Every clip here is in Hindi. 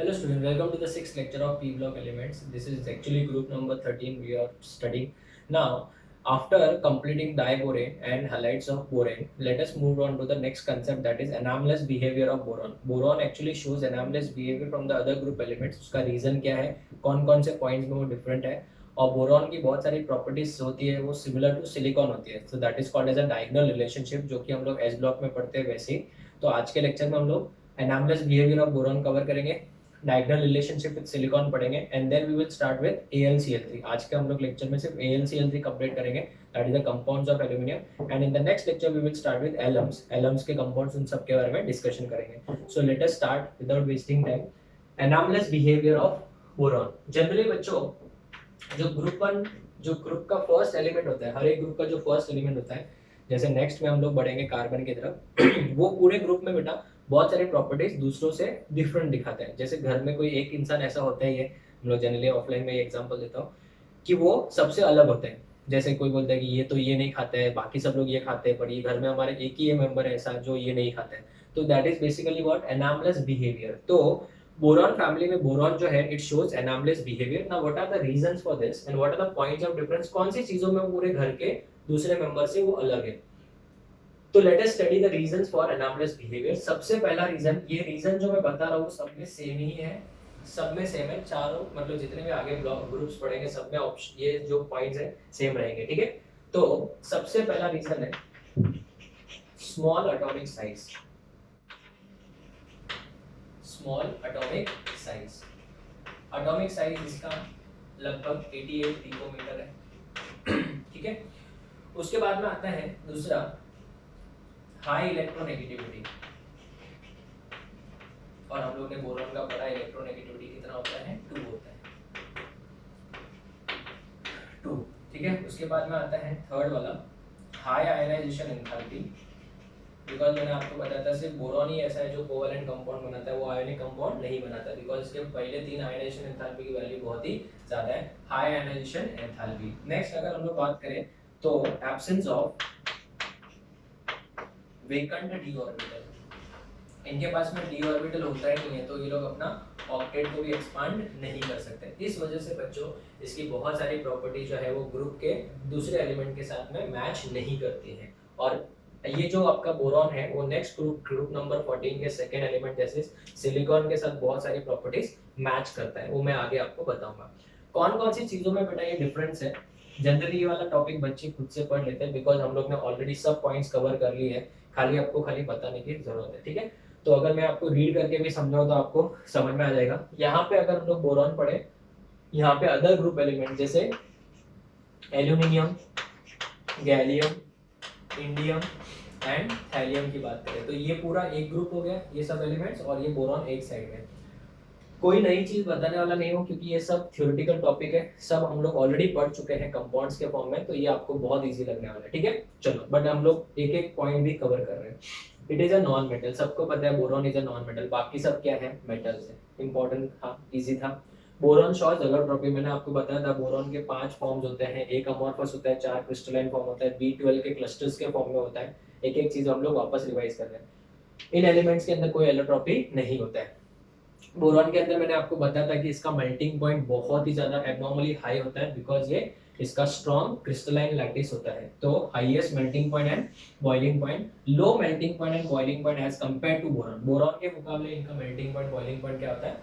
Hello student, welcome to the sixth lecture of P block elements. This is actually group number 13 we are studying. Now, after completing diborane and halides of borane, let us move on to the next concept, that is anomalous behavior of boron. Boron actually shows anomalous behavior from the other group elements. उसका reason क्या है, कौन कौन से points में वो different है, और बोरॉन की बहुत सारी प्रॉपर्टीज होती है वो सिमिलर टू सिलिकॉन होती है. So that is called as a diagonal relationship, जो कि हम लोग एस ब्लॉक में पढ़ते हैं वैसे ही. तो आज के लेक्चर में हम लोग anomalous behaviour of boron cover करेंगे, डायगोनल रिलेशनशिप विद सिलिकॉन पढ़ेंगे, and then we will start with AlCl3. आज के हम लोग लेक्चर में सिर्फ AlCl3 कंप्लीट करेंगे, that is the compounds of aluminium, and in the next lecture we will start with alums. Alums के कंपाउंड्स उन सब के बारे में डिस्कशन करेंगे. So let us start without wasting time. Anomalous behaviour of boron. Generally बच्चों, जो ग्रुप का फर्स्ट एलिमेंट होता है, हर एक ग्रुप का जो फर्स्ट एलिमेंट होता है, जैसे नेक्स्ट में हम लोग बढ़ेंगे कार्बन की तरफ, वो पूरे ग्रुप में बेटा बहुत सारी प्रॉपर्टीज दूसरों से डिफरेंट दिखाते हैं. जैसे घर में कोई एक इंसान ऐसा होता ही है, हम लोग जनरली ऑफलाइन में एग्जांपल देता हूँ, कि वो सबसे अलग होते हैं. जैसे कोई बोलता है कि ये तो ये नहीं खाते हैं, बाकी सब लोग ये खाते हैं, पर ये घर में हमारे एक ही मेंबर है ऐसा जो ये नहीं खाते हैं. तो that is basically what anomalous behaviour. तो बोरॉन फैमिली में बोरॉन जो है it shows anomalous behaviour. Now what are the reasons for this and what are the points of difference, कौन सी चीजों में पूरे घर के दूसरे मेंबर से वो अलग है. तो let us study the reasons for anomalous behaviour. सबसे पहला रीजन, ये रीजन जो मैं बता रहा हूँ सब में सेम ही है, सब में सेम है, चारों मतलब जितने भी आगे ग्रुप्स पढ़ेंगे सब में ऑप्शन ये जो पॉइंट्स है सेम रहेंगे. ठीक है, तो सबसे पहला रीजन है small atomic size. Small atomic size, atomic size इसका लगभग 88 पिकोमीटर है. ठीक है, उसके बाद में आता है दूसरा हाई इलेक्ट्रोनेगेटिविटी. और हम लोग ने बोरॉन का पढ़ा, इलेक्ट्रोनेगेटिविटी कितना होता है, 2 होता है, 2. ठीक है, उसके बाद में आता है थर्ड वाला हाई आयनाइजेशन एंथैल्पी. बिकॉज मैंने आपको बताया था सिर्फ बोरॉन ही ऐसा है जो कोवैलेंट कंपाउंड बनाता है, वो आयोनिक कंपाउंड नहीं बनाता, बिकॉज इसके पहले 3 आयनाइजेशन एंथैल्पी की वैल्यू बहुत ही ज्यादा है. High ionisation enthalpy. नेक्स्ट अगर हम लोग बात करें तो absence of vacant D orbital. इनके पास में डी ऑर्बिटल होता ही नहीं है, तो ये लोग अपना ऑक्टेट को भी एक्सपांड नहीं कर सकते. इस वजह से बच्चों इसकी बहुत सारी प्रॉपर्टी जो है वो ग्रुप के दूसरे एलिमेंट के साथ में मैच नहीं करती है. और ये जो आपका बोरॉन है वो नेक्स्ट ग्रुप नंबर 14 के सेकेंड एलिमेंट जैसे सिलिकॉन के साथ बहुत सारी प्रॉपर्टीज मैच करता है, वो मैं आगे आपको बताऊंगा. कौन कौन सी चीजों में बेटा ये डिफरेंस है. जनरली ये वाला टॉपिक बच्चे खुद से पढ़ लेते हैं, बिकॉज हम लोग ने ऑलरेडी सब पॉइंट्स कवर कर लिए हैं, खाली आपको खाली बताने की जरूरत है. ठीक है, तो अगर मैं आपको रीड करके भी समझाऊं तो आपको समझ में आ जाएगा. यहाँ पे अगर हम लोग बोरॉन पढ़े, यहाँ पे अदर ग्रुप एलिमेंट जैसे aluminium, gallium, indium and thallium की बात करें तो ये पूरा एक ग्रुप हो गया, ये सब एलिमेंट्स, और ये बोरॉन एक साइड में. कोई नई चीज बताने वाला नहीं हो क्योंकि ये सब थ्योरेटिकल टॉपिक है, सब हम लोग ऑलरेडी पढ़ चुके हैं कंपाउंड्स के फॉर्म में, तो ये आपको बहुत इजी लगने वाला है. ठीक है, चलो, बट हम लोग एक एक पॉइंट भी कवर कर रहे हैं. It is a non metal, सबको पता है boron is a non metal, बाकी सब क्या है, मेटल्स है. इंपॉर्टेंट था, इजी था. बोरॉन शॉर्ट एलोट्रोपी, मैंने आपको बताया था बोरॉन के 5 फॉर्म्स होते हैं, एक अमॉर्फस होता है, 4 क्रिस्टलाइन फॉर्म होता है, B12 के क्लस्टर्स के फॉर्म में होता है. एक एक चीज हम लोग वापस रिवाइज कर रहे हैं. इन एलिमेंट्स के अंदर कोई एलोट्रोपी नहीं होता है. बोरॉन के अंदर मैंने आपको बताया था कि इसका मेल्टिंग पॉइंट बहुत ही ज्यादा एब्नॉर्मली हाई होता है, बिकॉज ये इसका स्ट्रॉन्ग क्रिस्टलाइन लैटिस होता है. तो highest melting point and boiling point, low melting point and boiling point as compare to boron. Boron के मुकाबले इनका मेल्टिंग पॉइंट बॉइलिंग पॉइंट क्या होता है,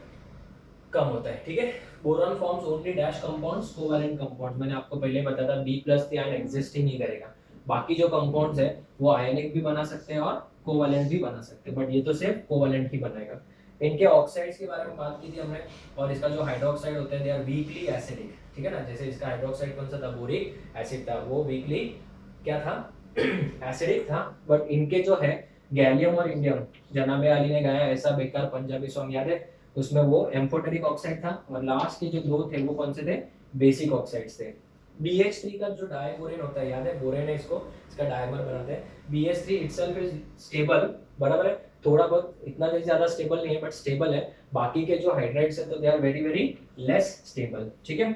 कम होता है. ठीक है, boron forms only dash compounds, covalent compounds. मैंने आपको पहले बताया था B+ आयन एग्जिस्ट ही नहीं करेगा. बाकी जो कंपाउंड्स है वो आयनिक भी बना सकते हैं और कोवैलेंट भी बना सकते हैं, बट ये तो सिर्फ कोवैलेंट ही बनाएगा. इनके ऑक्साइड्स के बारे में बात की थी हमने, और इसका जो हाइड्रोक्साइड होता है दे आर वीकली एसिडिक. ठीक है ना, जैसे इसका हाइड्रोक्साइड कौन सा था, बोरिक एसिड था, वो वीकली क्या था, एसिडिक था. बट इनके जो है गैलियम और इंडियम, जनाबे अली ने गाया ऐसा बेकार पंजाबी सॉन्ग याद है, उसमें वो एम्फोटेरिक ऑक्साइड था, और लास्ट के जो दो थे वो कौन से थे, बेसिक ऑक्साइड्स थे. BH3 का जो डायबोरेन होता है, याद है, बोरेन है, इसका डायमर बनाते हैं. BH3 इटसेल्फ इज स्टेबल, बराबर है, थोड़ा बहुत, इतना ज्यादा स्टेबल नहीं है बट स्टेबल है. बाकी के जो हाइड्राइड्स है तो they are very very less stable. ठीक है,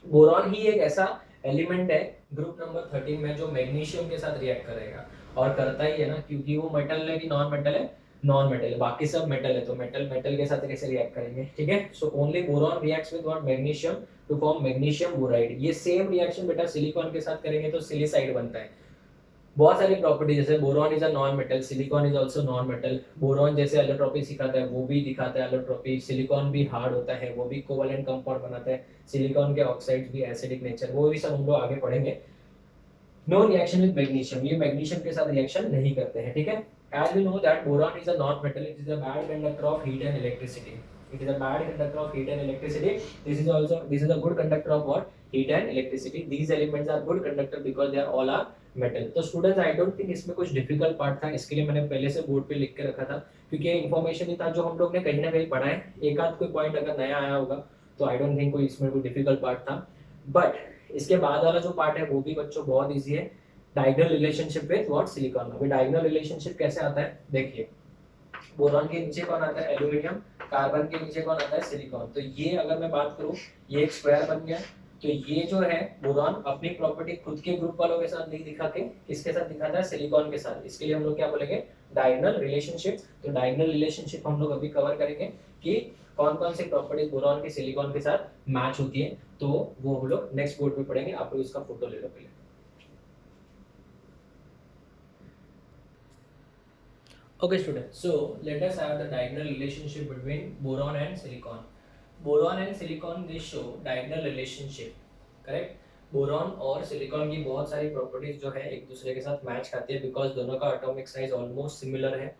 बोरॉन ही एक ऐसा एलिमेंट है ग्रुप नंबर 13 में जो मैग्नीशियम के साथ रिएक्ट करेगा, और करता ही है ना, क्योंकि वो मेटल है कि नॉन मेटल है, नॉन मेटल, बाकी सब मेटल है, तो मेटल मेटल के साथ कैसे रिएक्ट करेंगे, ठीक है। So only boron reacts with what, magnesium, to form magnesium boride. ये सेम रिएक्शन बेटा सिलिकॉन के साथ करेंगे तो सिलिसाइड बनता है। बहुत सारी प्रॉपर्टी, जैसे boron is a non metal, silicon is also known metal. Boron जैसे एलोट्रोपी सिखाता है वो भी दिखाता है एलोट्रोपी, सिलिकॉन भी हार्ड होता है, वो भी कोवलेंट कंपाउंड बनाता है, सिलिकॉन के ऑक्साइड्स भी एसिडिक नेचर, वो भी सब हम लोग आगे पढ़ेंगे। नो रिएक्शन विद मैग्नीशियम, ये मैग्नीशियम के साथ रिएक्शन नहीं करते हैं, ठीक है। As we know that boron is a non-metal, it is a bad conductor of heat and electricity. It is a bad conductor of heat and electricity. This is a good conductor of what? Heat and electricity. These elements are good conductor because they are all are metal. तो स्टूडेंट्स आई डोंट थिंक इसमें कुछ डिफिकल्ट पार्ट था, इसके लिए मैंने पहले से बोर्ड पे लिख के रखा था, क्योंकि ये इन्फॉर्मेशन ही था जो हम लोग ने कहीं ना कहीं पढ़ा है। एक आध कोई पॉइंट अगर नया आया होगा तो आई डोंट थिंक कोई इसमें कोई डिफिकल्ट पार्ट था। बट इसके बाद वाला जो पार्ट है वो भी बच्चों बहुत ईजी है, diagonal relationship with what, silicon. अभी डायगोनल रिलेशनशिप कैसे आता है देखिए, बोरॉन के नीचे कौन आता है, एल्यूमिनियम, कार्बन के नीचे कौन आता है, सिलिकॉन। तो ये अगर मैं बात करूं, ये एक स्क्वायर बन गया, तो ये जो है बोरॉन अपनी प्रॉपर्टी खुद के ग्रुप वालों के साथ नहीं दिखा के किसके साथ दिखाता है, सिलिकॉन के साथ। इसके लिए हम लोग क्या बोलेंगे, डायगोनल रिलेशनशिप। तो डायगोनल रिलेशनशिप हम लोग अभी कवर करेंगे कि कौन कौन सी प्रॉपर्टीज बोरॉन की सिलिकॉन के साथ मैच होती है, तो वो हम लोग नेक्स्ट बोर्ड पे पढ़ेंगे। आप लोग इसका फोटो ले लो पहले। Okay students, so let us have the diagonal relationship between boron and silicon. Boron and silicon they show diagonal relationship, correct? Boron और सिलिकॉन की बहुत सारी प्रॉपर्टीज जो है एक दूसरे के साथ मैच खाती है, बिकॉज दोनों का एटॉमिक साइज ऑलमोस्ट सिमिलर है,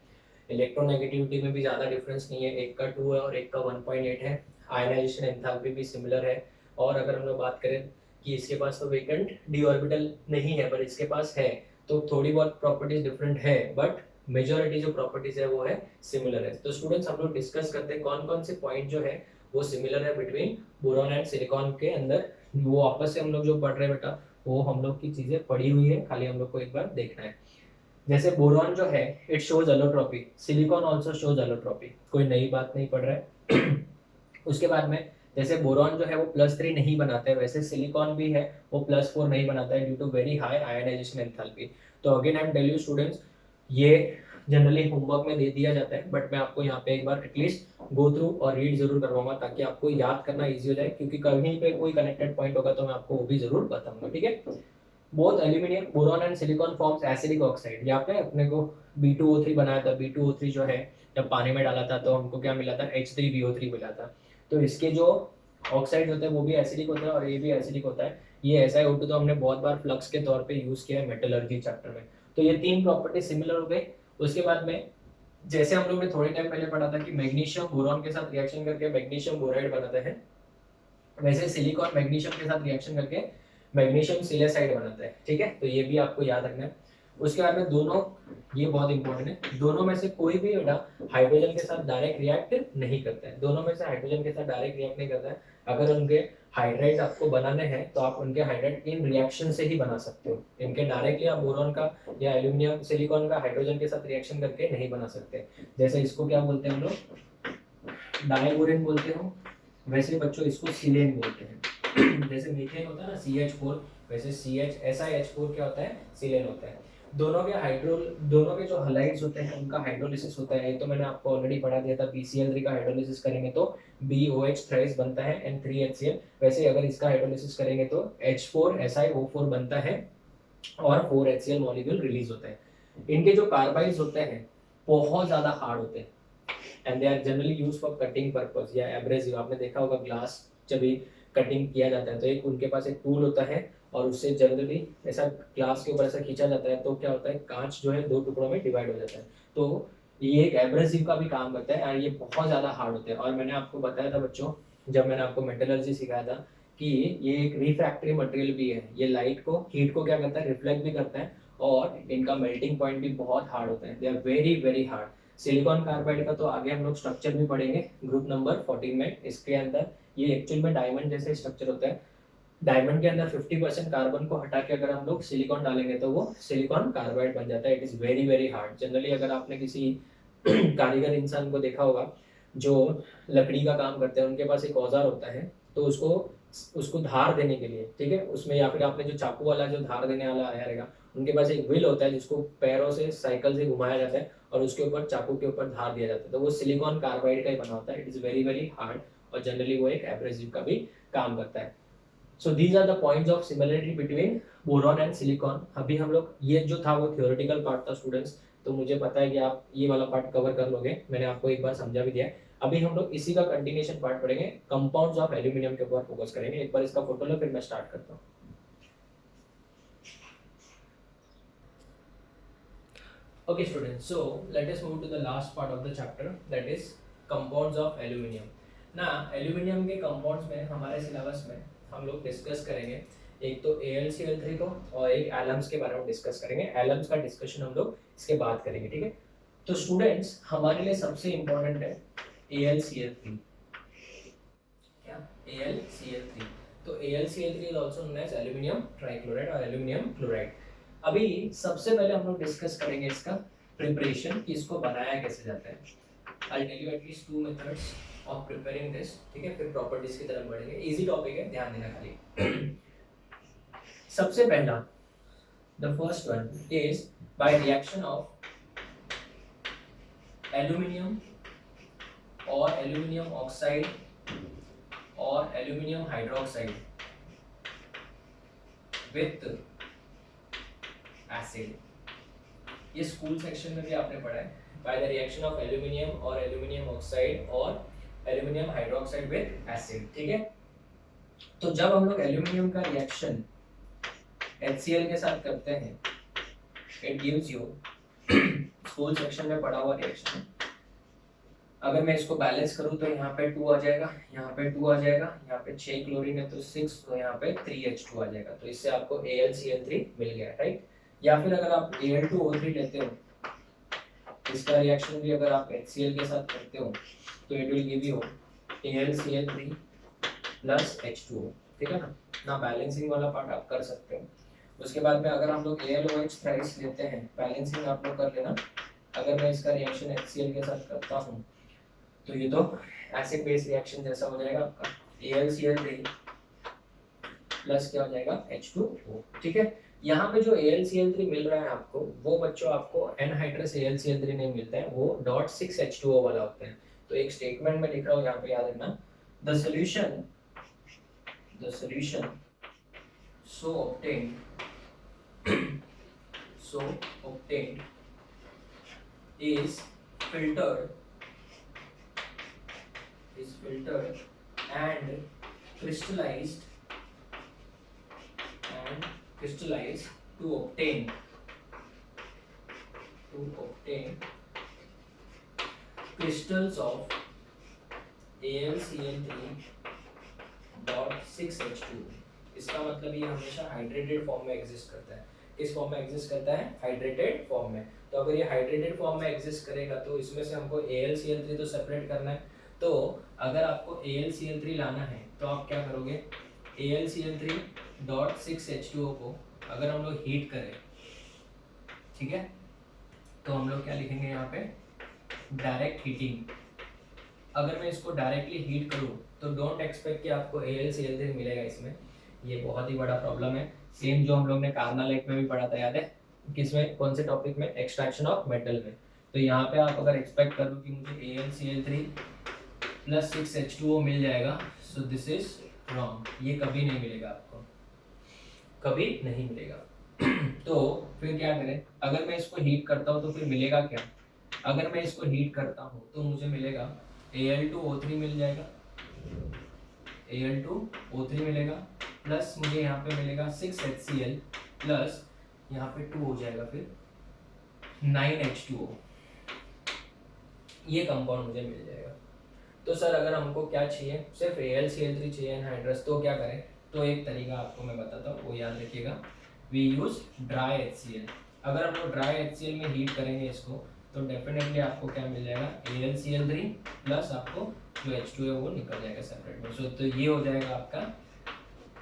इलेक्ट्रोनेगेटिविटी में भी ज़्यादा डिफरेंस नहीं है, एक का 2 है और एक का 1.8 है, आयनाइजेशन एंथैल्पी भी सिमिलर है। और अगर हम लोग बात करें कि इसके पास तो वेकेंट डी ऑर्बिटल नहीं है पर इसके पास है, तो थोड़ी बहुत प्रॉपर्टीज डिफरेंट है, बट मेजोरिटी जो प्रॉपर्टीज है वो है सिमिलर है। तो स्टूडेंट्स हम लोग डिस्कस करते हैं कौन कौन से पॉइंट जो है वो सिमिलर है बिटवीन बोरॉन एंड सिलिकॉन के अंदर। वो आपस से हम लोग जो पढ़ रहे हैं बेटा वो हम लोग की चीजें पढ़ी हुई है, खाली हम लोग को एक बार देखना है। जैसे बोरॉन जो है it shows allotropy, silicon also shows allotropy, कोई नई बात नहीं पढ़ रहा है। उसके बाद में जैसे बोरॉन जो है वो +3 नहीं बनाता है, वैसे सिलिकॉन भी है वो +4 नहीं बनाता है due to very high ionisation enthalpy. तो again I am tell you students, ये जनरली होमवर्क में दे दिया जाता है, बट मैं आपको यहाँ पे एक बार एटलीस्ट गो थ्रू और रीड जरूर करवाऊंगा ताकि आपको याद करना इजी हो जाए, क्योंकि कहीं पे कोई कनेक्टेड पॉइंट होगा तो मैं आपको वो भी जरूर बताऊंगा, ठीक है। Both aluminium, boron and silicon forms acidic oxide. यहाँ पे अपने को B2O3 बनाया था, B2O3 जो है जब पानी में डाला था तो हमको क्या मिला था, H3BO3 मिला था। तो इसके जो ऑक्साइड होते हैं वो भी एसिडिक होता है और ये भी एसिडिक होता है। ये SiO2 तो हमने बहुत बार फ्लक्स के तौर पे यूज किया है मेटलर्जी चैप्टर में। तो ये तीन प्रॉपर्टी सिमिलर हो गई। उसके बाद में जैसे हम लोग ने थोड़े टाइम पहले पढ़ा था कि मैग्नीशियम बोरॉन के साथ रिएक्शन करके मैग्नीशियम बोराइड बनाते हैं, वैसे सिलिकॉन मैग्नीशियम के साथ रिएक्शन करके मैग्नीशियम सिलिसाइड बनाता है, ठीक है। तो ये भी आपको याद रखना है। उसके बाद में दोनों, ये बहुत इंपॉर्टेंट है, दोनों में से कोई भी बेटा हाइड्रोजन के साथ डायरेक्ट रिएक्ट नहीं करता है, दोनों में से हाइड्रोजन के साथ डायरेक्ट रिएक्ट नहीं करता है। अगर उनके हाइड्राइड आपको बनाने हैं तो आप उनके हाइड्राइड इन रिएक्शन से ही बना सकते हो, इनके डायरेक्टली आप बोरॉन का या एल्यूमिनियम सिलिकॉन का हाइड्रोजन के साथ रिएक्शन करके नहीं बना सकते। जैसे इसको क्या बोलते हैं हम लोग, डाइबोरेन बोलते हो, वैसे बच्चों इसको सिलेन बोलते हैं। जैसे मीथेन होता है ना CH4, वैसे SiH4 क्या होता है, सिलेन होता है। दोनों के जो हलाइड्स होते हैं उनका हाइड्रोलिसिस होता है, ये तो मैंने आपको ऑलरेडी पढ़ा दिया था। BCl3 का हाइड्रोलिसिस करेंगे तो BOH थ्राइस बनता है एंड 3HCl। वैसे अगर इसका हाइड्रोलिसिस करेंगे तो H4SiO4 बनता है और 4HCl मॉलिक्यूल रिलीज होता है। इनके जो कार्बाइड्स होते हैं बहुत ज्यादा हार्ड होते हैं and they are generally used for cutting purpose या एब्रेसिव। आपने देखा होगा ग्लास जब भी कटिंग किया जाता है तो एक उनके पास एक टूल होता है और उससे जनरली ऐसा ग्लास के ऊपर ऐसा खींचा जाता है तो क्या होता है, कांच जो है 2 टुकड़ों में डिवाइड हो जाता है। तो ये एक एब्रेसिव का भी काम करता है और ये बहुत ज़्यादा हार्ड होते हैं। और मैंने आपको बताया था बच्चों जब मैंने आपको मेटलर्जी सिखाया था कि ये एक रिफ्रैक्टरी मटेरियल भी है, ये लाइट को हीट को क्या करता है, रिफ्लेक्ट भी करता है और इनका मेल्टिंग पॉइंट भी बहुत हार्ड होता है, they are very very hard. Silicon carbide का तो आगे हम लोग स्ट्रक्चर भी पढ़ेंगे ग्रुप नंबर 14 में। इसके अंदर ये एक्चुअल में डायमंड जैसे स्ट्रक्चर होता है, डायमंड के अंदर 50% कार्बन को हटा के अगर हम लोग सिलिकॉन डालेंगे तो वो सिलिकॉन कार्बाइड बन जाता है। It is very very hard. Generally अगर आपने किसी कारीगर इंसान को देखा होगा जो लकड़ी का काम करते हैं, उनके पास एक औजार होता है तो उसको धार देने के लिए, ठीक है, उसमें या फिर आपने जो चाकू वाला जो धार देने वाला आया रहेगा उनके पास एक व्हील होता है जिसको पैरों से साइकिल से घुमाया जाता है और उसके ऊपर चाकू के ऊपर धार दिया जाता है, तो वो सिलिकॉन कार्बाइड का ही बना होता है। It is very very hard और जनरली वो एक एब्रेसिव का भी काम करता है। So these are the points of similarity between boron and silicon. अभी हम लोग ये जो था वो थियोरेटिकल पार्ट था स्टूडेंट्स, तो मुझे पता है कि आप ये वाला पार्ट कवर कर लोगे, मैंने आपको एक बार समझा भी दिया है। अभी हम लोग इसी का कंटिन्यूएशन पार्ट पढ़ेंगे, कंपाउंड्स ऑफ एल्यूमिनियम के ऊपर फोकस करेंगे। एक बार इसका फोटो लो फिर मैं स्टार्ट करता हूँ। Okay students, so let us move to the last part of the chapter, that is compounds of aluminium. ना एल्यूमिनियम के कंपाउंड्स में हमारे सिलेबस में हम लोग डिस्कस करेंगे एक तो AlCl3 को और एक एलम्स के बारे में डिस्कस करेंगे। एलम्स का डिस्कशन हम लोग इसके बाद करेंगे, ठीक है। तो स्टूडेंट्स हमारे लिए सबसे इम्पोर्टेंट है AlCl3। क्या? AlCl3। तो AlCl3 is also known as aluminium trichloride और एल्यूमिनियम क्लोराइड। अभी सबसे पहले हम लोग डिस्कस करेंगे इसका प्रिपरेशन, कि इसको बनाया कैसे जाता है। I tell you at least 2 methods of preparing this, ठीक है, फिर प्रॉपर्टीज की तरफ बढ़ेंगे। इजी टॉपिक है, ध्यान देना खाली। सबसे पहला, the first one is by reaction of aluminium और एल्यूमिनियम ऑक्साइड और एल्यूमिनियम हाइड्रोक्साइड विथ एसिड। ये स्कूल सेक्शन में भी आपने पढ़ा है, by the reaction of aluminium और एल्यूमिनियम ऑक्साइड और एल्यूमिनियम हाइड्रोक्साइड विद एसिड, ठीक है। तो जब हम लोग एल्यूमिनियम का रिएक्शन HCl के साथ करते हैं, it gives you, school section में पढ़ा हुआ रिएक्शन। अगर मैं इसको बैलेंस करूं तो यहाँ पे 2 आ जाएगा, यहाँ पे 2 आ जाएगा, यहाँ पे 6 क्लोरीन है तो 6, तो यहाँ पे 3H2 आ जाएगा। तो इससे आपको AlCl3 मिल गया, राइट। या फिर अगर आप Al2O3 लेते हो, इसका रिएक्शन भी अगर आप HCl के साथ करते हो तो it will give you AlCl3 plus H2O, ठीक है ना बैलेंसिंग वाला पार्ट आप कर सकते हो। उसके बाद में अगर हम लोग AlOH थ्राइस लेते हैं, बैलेंसिंग आप लोग कर लेना। अगर मैं इसका रिएक्शन HCl के साथ करता हूँ तो ये तो एसिड बेस रिएक्शन जैसा हो जाएगा आपका, AlCl3 प्लस क्या हो जाएगा H2O, ठीक है। यहाँ पे जो AlCl3 मिल रहा है आपको, वो बच्चों आपको एनहाइड्रस AlCl3 नहीं मिलता है, वो .6H2O वाला होता है। तो एक स्टेटमेंट में लिख रहा हूँ, यहाँ पे याद रखना, the solution so obtained is filtered and crystallized to obtain crystals of AlCl3.6H2। इसका मतलब ये हमेशा हाइड्रेटेड फॉर्म में एग्जिस्ट करता है। किस फॉर्म में एग्जिस्ट करता है? हाइड्रेटेड फॉर्म में। तो अगर ये हाइड्रेटेड फॉर्म में एग्जिस्ट करेगा तो इसमें से हमको AlCl3 तो सेपरेट करना है। तो अगर आपको AlCl3 लाना है तो आप क्या करोगे, AlCl3.6H2O को अगर हम लोग हीट करें, ठीक है, तो हम लोग क्या लिखेंगे यहाँ पे, डायरेक्ट हीटिंग। अगर मैं इसको डायरेक्टली हीट करूँ तो डोंट एक्सपेक्ट कि आपको AlCl3 मिलेगा इसमें, ये बहुत ही बड़ा प्रॉब्लम है। सेम जो हम लोग ने कार्नालाइट में भी पढ़ा था, याद है किसमें, कौन से टॉपिक में, एक्सट्रैक्शन ऑफ मेटल में। तो यहाँ पे आप अगर एक्सपेक्ट करो कि मुझे AlCl3 प्लस 6H2O मिल जाएगा, सो दिस इज रॉन्ग, ये कभी नहीं मिलेगा आपको, कभी नहीं मिलेगा। तो फिर क्या करें, अगर मैं इसको हीट करता हूँ तो फिर मिलेगा क्या, अगर मैं इसको हीट करता हूँ तो मुझे मिलेगा Al2O3 मिल जाएगा, Al2O3 मिलेगा, प्लस मुझे यहाँ पे मिलेगा 6HCl प्लस यहाँ पे 2 हो जाएगा, फिर 9H2O, ये कंपाउंड मुझे मिल जाएगा। तो सर अगर हमको क्या चाहिए, सिर्फ AlCl3 चाहिए एनहाइड्रस, तो क्या करें, तो एक तरीका आपको मैं बताता हूँ, वो याद रखिएगा, वी यूज ड्राई HCl। अगर हम लोग ड्राई HCl में हीट करेंगे इसको तो डेफिनेटली आपको क्या मिल जाएगा, AlCl3 प्लस आपको जो H2 है वो निकल जाएगा सेपरेट में। सो तो ये हो जाएगा आपका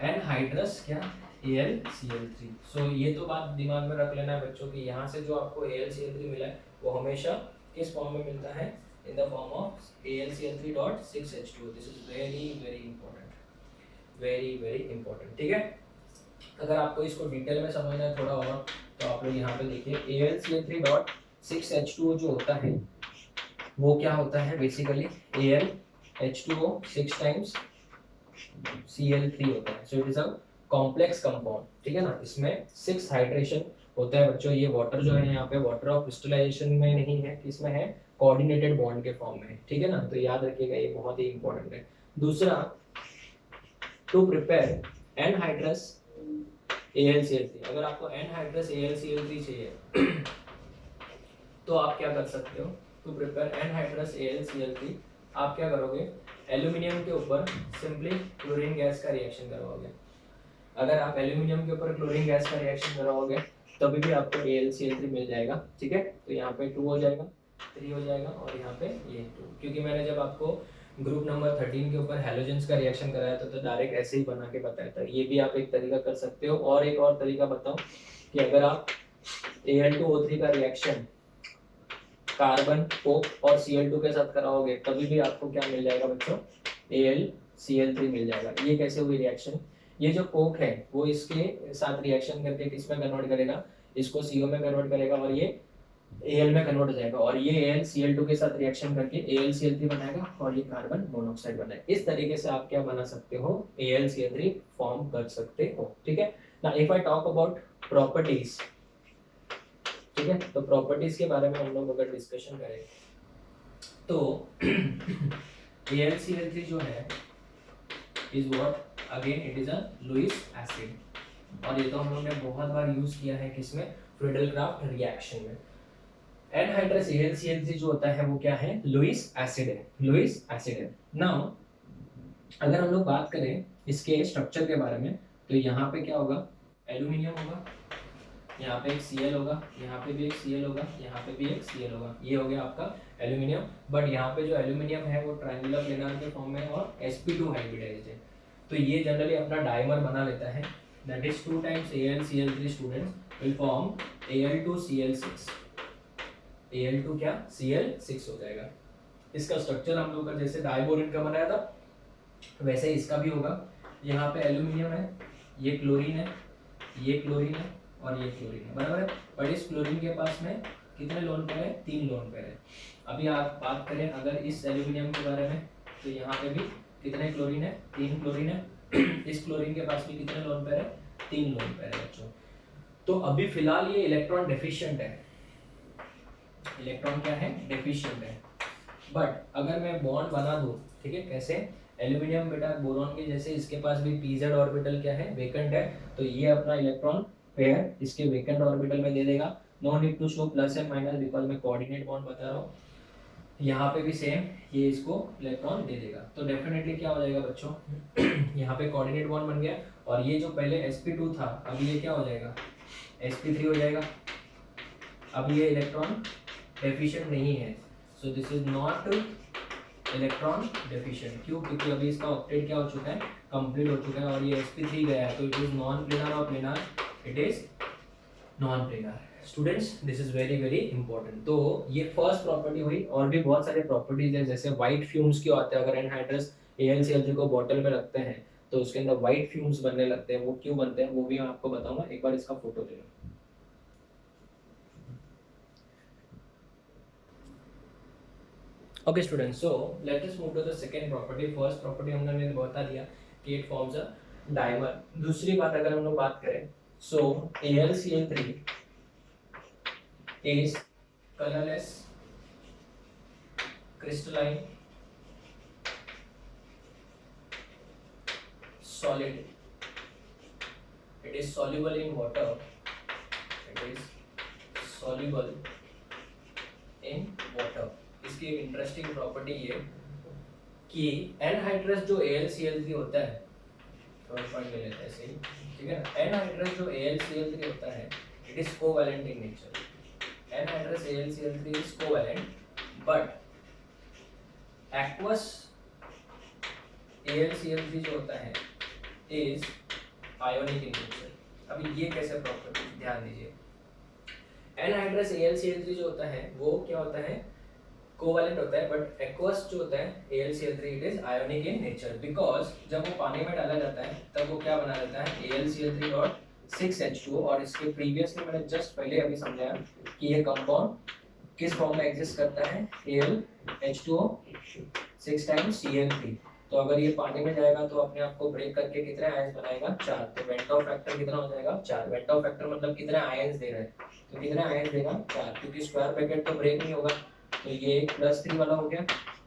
एनहाइड्रस क्या, AlCl3। सो ये तो बात दिमाग में रख लेना है बच्चों की, यहाँ से जो आपको AlCl3 मिला है वो हमेशा किस फॉर्म में मिलता है, in the form of AlCl3.6H2O। This is very very important, very very important, ठीक है। अगर आपको इसको डिटेल में समझना है थोड़ा और, तो आप लोग यहाँ पे देखिए AlCl3 डॉट 6H2O जो होता है वो क्या होता है बेसिकली AlH2O 6 टाइम्स Cl3 होता है। So it is a complex compound, ठीक है ना। इसमें 6 हाइड्रेशन होता है बच्चों। ये वाटर जो है यहाँ पे वाटर ऑफ क्रिस्टलाइजेशन में नहीं है, किसमें है, कोऑर्डिनेटेड बॉन्ड के फॉर्म में है, ठीक है ना। तो याद रखिएगा ये बहुत ही इंपॉर्टेंट है। दूसरा, टू प्रिपेयर एनहाइड्रस AlCl3, अगर आपको एनहाइड्रस AlCl3 चाहिए तो आप क्या कर सकते हो, टू प्रिपेयर एनहाइड्रस AlCl3 आप क्या करोगे, एल्यूमिनियम के ऊपर सिंपली क्लोरीन गैस का रिएक्शन करवाओगे। अगर आप एल्यूमिनियम के ऊपर क्लोरीन गैस का रिएक्शन करवाओगे तभी भी आपको AlCl3 मिल जाएगा, ठीक है। तो यहाँ पे 2 हो जाएगा, 3 हो जाएगा और यहाँ पे ये 2, क्योंकि मैंने जब आपको ग्रुप नंबर 13 के ऊपर हैलोजेंस का रिएक्शन कराया था तो डायरेक्ट ऐसे ही बना के बताया था। ये भी आप एक तरीका कर सकते हो। और एक और तरीका बताऊं कि अगर आप Al2O3 का रिएक्शन कार्बन कोक और Cl2 के साथ कराओगे तभी भी आपको क्या मिल जाएगा बच्चों, AlCl3 मिल जाएगा। ये कैसे हुई रिएक्शन, ये जो कोक है वो इसके साथ रिएक्शन करके किस में कन्वर्ट करेगा, इसको CO में कन्वर्ट करेगा और ये Al में कन्वर्ट हो जाएगा और ये AlCl2 के साथ रिएक्शन करके AlCl3 बनाएगा और ये कार्बन मोनोऑक्साइड बनाएगा। इस तरीके से आप क्या बना सकते हो, AlCl3 फॉर्म कर सकते हो, ठीक है ना। If I talk about properties, ठीक है, तो प्रॉपर्टीज के बारे में हम लोग अगर डिस्कशन करें तो AlCl3 जो है is what, again it is a Lewis acid. और ये तो हम लोग ने बहुत बार यूज किया है किसमें, फ्रीडल-क्राफ्ट रिएक्शन में। एनहाइड्रस AlCl3 जो होता है वो क्या है, लुईस एसिड है, लुईस एसिड है। नाउ अगर हम लोग बात करें इसके स्ट्रक्चर के बारे में तो यहाँ पे क्या होगा, एल्यूमिनियम होगा, यहाँ पे एक Cl होगा, यहाँ पे भी एक Cl होगा, यहाँ पे भी एक Cl होगा। ये हो गया आपका एल्यूमिनियम। बट यहाँ पे जो एल्यूमिनियम है वो ट्रायंगुलर प्लेनार के फॉर्म में और sp2 हाइब्रिडाइज्ड है। तो ये जनरली अपना डाइमर बना लेता है, that is 2 times AlCl3 students will form Al2Cl6। Al2 क्या, Cl6 हो जाएगा। इसका स्ट्रक्चर हम लोग का जैसे डाइबोरेन का बनाया था वैसे इसका भी होगा। यहाँ पे एल्यूमिनियम है, ये क्लोरीन है, ये क्लोरीन है और ये क्लोरीन है, बराबर है। बट इस क्लोरीन के पास में कितने लोन पेयर है, 3 लोन पेयर है। अभी आप बात करें अगर इस एल्यूमिनियम के बारे में तो यहाँ पे भी कितने क्लोरीन है, 3 क्लोरीन है। इस क्लोरीन के पास भी कितने लोन पेयर है, 3 लोन पेयर है बच्चों। तो अभी फिलहाल ये इलेक्ट्रॉन डेफिशिएंट है, इलेक्ट्रॉन क्या है, डेफिशिएंट है। बट अगर मैं बॉन्ड बना दूं, ठीक है, कैसे, एल्यूमिनियम बेटा बोरॉन के जैसे इसके पास भी pz ऑर्बिटल क्या है, वेकेंट है, तो ये अपना इलेक्ट्रॉन पेयर इसके वेकेंट ऑर्बिटल में दे देगा। No need to show plus and minus because मैं कोऑर्डिनेट बॉन्ड बता रहा हूँ। यहाँ पे भी सेम, ये इसको इलेक्ट्रॉन दे देगा। तो डेफिनेटली क्या हो जाएगा बच्चों, यहाँ पे कोऑर्डिनेट बॉन्ड बन गया और ये जो पहले sp2 था अभी ये क्या हो जाएगा, sp3 हो जाएगा। अब ये इलेक्ट्रॉन डेफिशिएंट नहीं है, so this is not electron deficient. क्यों, क्योंकि अभी इसका ऑक्टेट क्या हो चुका है, कंप्लीट हो चुका है और ये sp3 गया है, तो इट इज नॉन प्लेनर और planar, it is non planar. Students this is very very important. तो ये फर्स्ट प्रॉपर्टी हुई, और भी बहुत सारे प्रॉपर्टीज है जैसे व्हाइट फ्यूम्स क्यों आते हैं, अगर एनहाइड्रस AlCl3 को बॉटल में रखते हैं तो उसके अंदर व्हाइट फ्यूम्स बनने लगते हैं, वो क्यों बनते हैं वो भी मैं आपको बताऊंगा। एक बार इसका फोटो ले लो। Okay students, so let us move to the second property. First property हमने बता दिया कि इट फॉर्म्स अ डाइमर। दूसरी बात अगर हम लोग बात करें, सो AlCl3 is colorless, crystalline, solid. It is soluble in water. It is soluble in water. इसकी इंटरेस्टिंग प्रॉपर्टी ये कि एनहाइड्रस जो AlCl3 होता है, थोड़ा पॉइंट ले लेते हैं सही, ठीक है ना। एनहाइड्रस जो AlCl3 होता है it is covalent in nature. Anhydrous AlCl3 is covalent, but aqueous AlCl3 जो होता है is ionic in nature। अभी ये कैसे प्रॉपर्टी, ध्यान दीजिए। एनहाइड्रस AlCl3 जो होता है वो क्या होता है, कोवैलेंट होता है, बट एक्वस जो होता है AlCl3 it is ionic in nature, because जब वो पानी में डाला जाता है तब वो क्या बना देता है, AlCl3 डॉट 6H2O, और इसके प्रीवियसली मैंने जस्ट पहले अभी समझाया कि ये कंपाउंड किस फॉर्म में एग्जिस्ट करता है, AlH2O 6 टाइम्स Cl3। तो अगर ये पानी में जाएगा तो अपने आप को ब्रेक करके कितने आयंस बनाएगा, 4। तो वेंटॉ फैक्टर कितना हो जाएगा, 4। वेंटॉ फैक्टर मतलब कितने आयंस दे रहा है, तो कितने आयंस देगा, 4, क्योंकि स्क्वायर ब्रैकेट तो ब्रेक नहीं होगा। तो ये +3 वाला हो गया,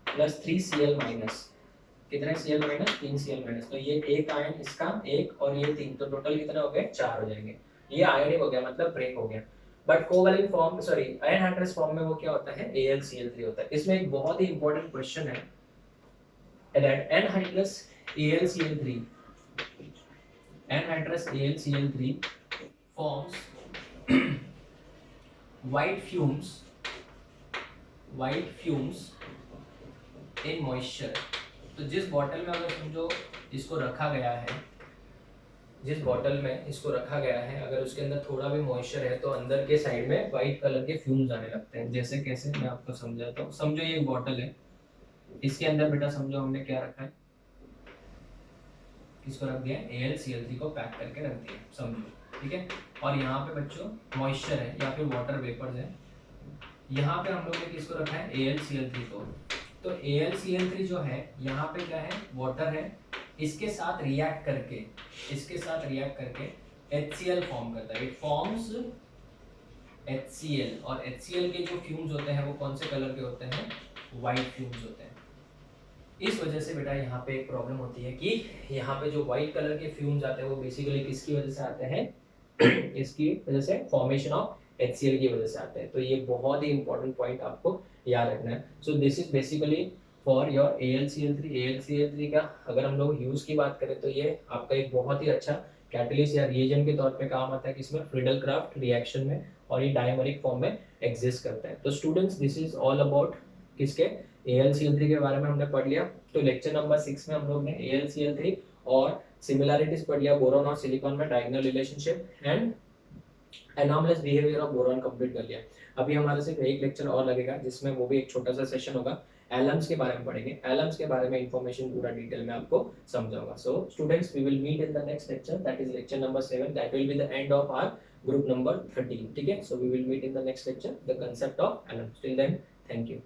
+3Cl माइनस, कितने Cl माइनस, 3Cl माइनस। तो ये एक आयन इसका, एक और ये 3, तो टोटल कितने हो गए, 4 हो जाएंगे। ये आयनिक हो गया, मतलब ब्रेक हो गया। But covalent form, sorry anhydrous form में वो क्या होता है, AlCl3 होता है। इसमें एक बहुत ही इंपॉर्टेंट क्वेश्चन है that anhydrous AlCl3 forms white fumes in moisture। तो जिस बॉटल में अगर समझो इसको रखा गया है, जिस बॉटल में इसको रखा गया है, अगर उसके अंदर थोड़ा भी मॉइस्चर है तो अंदर के साइड में व्हाइट कलर के फ्यूम्स आने लगते हैं। जैसे कैसे, मैं आपको समझाता हूँ। समझो ये एक बॉटल है, इसके अंदर बेटा समझो हमने क्या रखा है, किसको रख दिया, AlCl3 को पैक करके रख दिया, समझो, ठीक है। और यहाँ पे बच्चों मॉइस्चर है या फिर वाटर वेपर्स है, यहाँ पे हम लोग ने किसको रखा है, AlCl3 को। तो AlCl3 जो है यहाँ पे क्या है, वाटर है, इसके साथ रिएक्ट करके HCl फॉर्म करता है, इट फॉर्म्स HCl। और HCl के जो फ्यूम्स होते हैं वो कौन से कलर के होते हैं, व्हाइट फ्यूम्स होते हैं। इस वजह से बेटा यहाँ पे एक प्रॉब्लम होती है कि यहाँ पे जो व्हाइट कलर के फ्यूम्स आते हैं वो बेसिकली किसकी वजह से आते हैं, इसकी वजह से, फॉर्मेशन ऑफ HCl की वजह से आते हैं। तो ये बहुत ही इंपॉर्टेंट पॉइंट आपको याद रखना है। So this is basically for your AlCl3 का अगर हम लोग यूज की बात करें तो ये आपका एक बहुत ही अच्छा कैटलिस्ट या रिएजेंट के तौर पे काम आता है, किसमें, फ्रीडल क्राफ्ट रिएक्शन में, और ये डायमरिक फॉर्म में एग्जिस्ट करता है। तो students this is all about किसके, AlCl3 के बारे में हमने पढ़ लिया। तो लेक्चर नंबर 6 में हम लोग ने AlCl3 और सिमिलैरिटीज पढ़ लिया, बोरॉन और सिलिकॉन में diagonal relationship and anomalous behaviour of boron complete कर लिया। अभी हमारा सिर्फ एक लेक्चर और लगेगा जिसमें वो भी एक छोटा सा सेशन होगा, एलम्स के बारे में पढ़ेंगे। एलम्स के बारे में इंफॉर्मेशन पूरा डिटेल में आपको समझाऊंगा। So students we will meet in the next lecture, that is lecture number 7, that will be the end of our group number 13, ठीक है। So we will meet in the next lecture the concept of alums. Till then thank you.